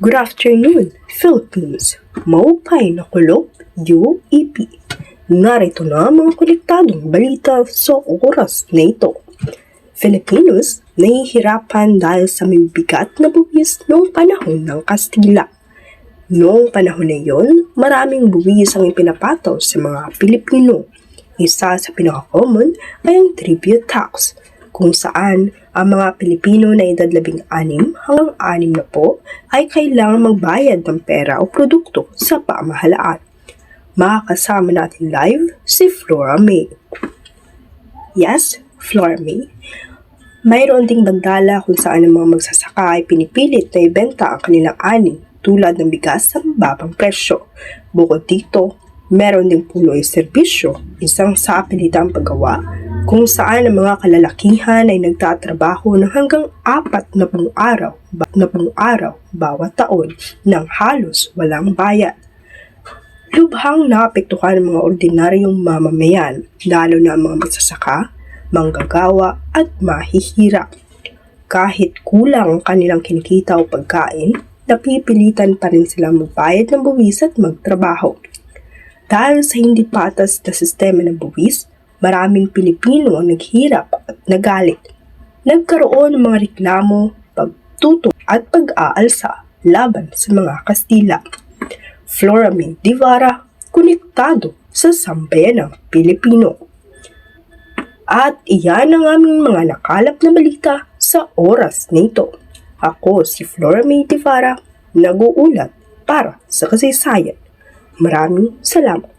Good afternoon, Philippines! Maupay na kulog, UEP. Narito na ang mga konektadong balita sa oras na ito. Filipinos nahihirapan dahil sa mabigat na buwis noong panahon ng Kastila. Noong panahon na iyon, maraming buwis ang ipinapataw sa mga Pilipino. Isa sa pinaka-common ay ang tribute tax, kung saan ang mga Pilipino na edad 16 hanggang 60 ay kailangang magbayad ng pera o produkto sa pamahalaan. Makakasama natin live si Flora May. Yes, Flora May. Mayroon ding bandala kung saan ang mga magsasaka ay pinipilit na ibenta ang kanilang ani tulad ng bigas sa mababang presyo. Bukod dito, meron ding puloy serbisyo, isang sapilitang paggawa kung saan ang mga kalalakihan ay nagtatrabaho ng hanggang 40 araw bawat taon nang halos walang bayad. Lubhang naapektuhan ng mga ordinaryong mamamayan, lalo na ang mga magsasaka, manggagawa at mahihirap. Kahit kulang ang kanilang kinikita o pagkain, napipilitan pa rin silang magbayad ng buwis at magtrabaho. Dahil sa hindi patas na sistema ng buwis, maraming Pilipino ang naghirap at nagalit. Nagkaroon ng mga reklamo, pagtuto at pag-aalsa laban sa mga Kastila. Flora May Divara, konektado sa sambayanang Pilipino. At iyan ang aming mga nakalap na balita sa oras nito. Ako si Flora May Divara, nag-uulat para sa kasaysayan. Maraming salamat.